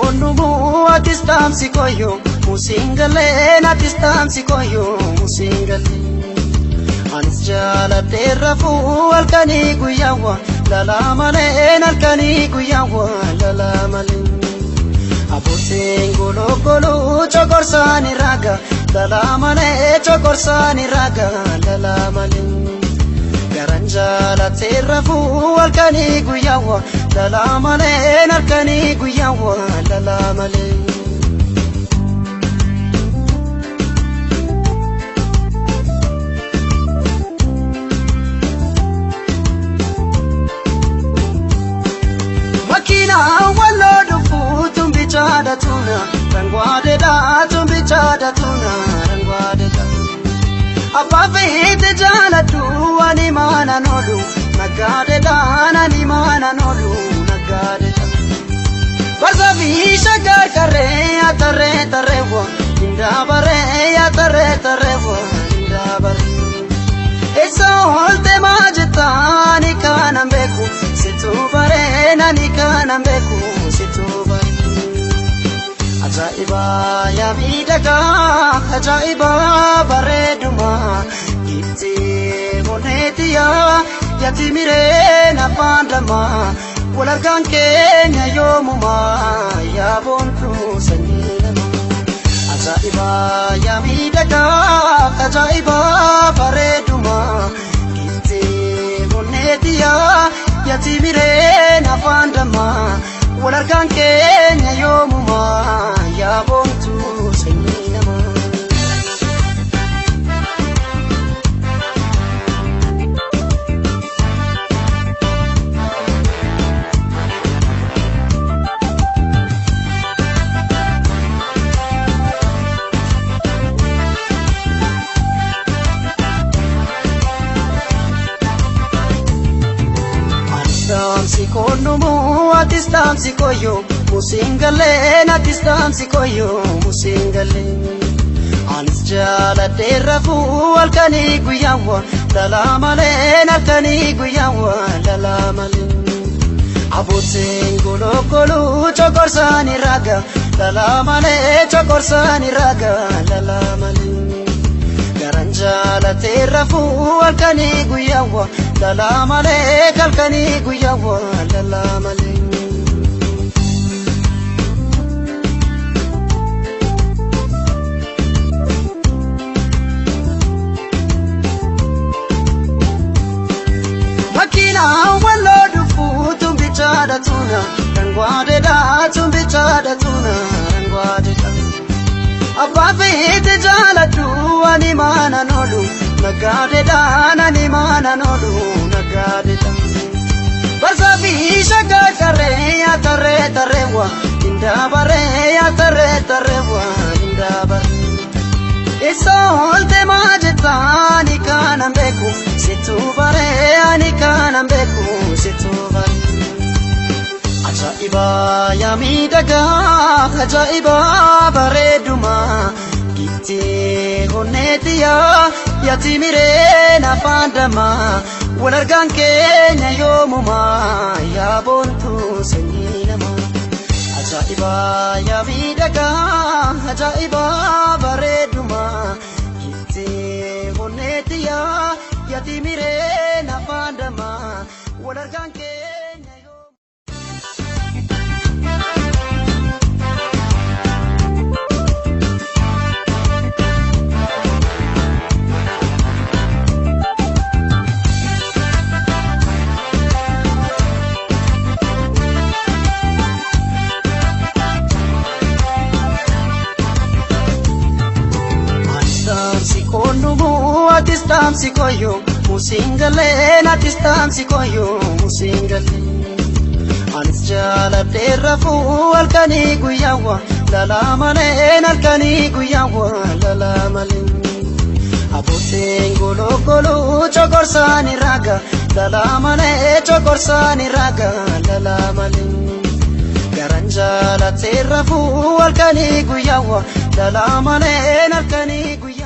konumu atistamsi koyo musingale natistamsi koyo musingale anis jaaladhe rafu halkanii guyyaawwa lala malee halkanii guyyaawwa lala malee abbootiin gologoloo chokorsaani raga lala malee chokorsaani raga lala malee garanjaaladhe rafu halkanii guyyaawwa lala malee halkanii guyyaawwa lala malee wallo dufu tumbichada tuna rangwade da tumbichada tuna rangwade da apafite jala tu ani mana nolu nagade da ani mana nolu nagade da bazavisha garkare atare tarewa indabare atare tarewa indabare eso holte majtani kanambeku situbare nani kanambeku situbare ajaiba ya midaka ajaiba bareduma gifte monetia yatimire na pandama walargan kenya yomuma ya bontu sanilama ajaiba ya midaka ajaiba bareduma gifte monetia yatimire na pandama walargan kenya yomuma ya bontu sanilama konumu atistamsi koyo musingale natistamsi koyo musingale anis jaaladhe rafu halkanii guyyaawwa lala malee halkanii guyyaawwa lala malee abbootiin gologoloo chokorsaani raga lala malee chokorsaani raga lala malee garanjaaladhe rafu halkanii guyyaawwa lala malee halkanii guyyaawwa lala malee makina wallo dufu tumbichada tuna rangwade da tumbichada tuna rangwade da abafite jaalatu ani mana nolu nagade da nani mana nolu nagade da bazavisha garkare atare tarewa indabare atare tarewa indabare eso holte majtani kanambeku situbare ani kanambeku situbare ajaiba ya midaka ajaiba bareduma gifte honetia yatimire na pandama walargan kenya yomuma ya bontu sanilama ajaiba ya midaka ajaiba bareduma gifte honetia yatimire na pandama walargan kenya konumu atistamsi koyo musingale natistamsi koyo musingale anis jaaladhe rafu halkanii guyyaawwa lala malee halkanii guyyaawwa lala malee abbootiin gologoloo chokorsaani raga lala malee chokorsaani raga lala malee garanjaaladhe rafu halkanii guyyaawwa lala malee halkanii guyyaawwa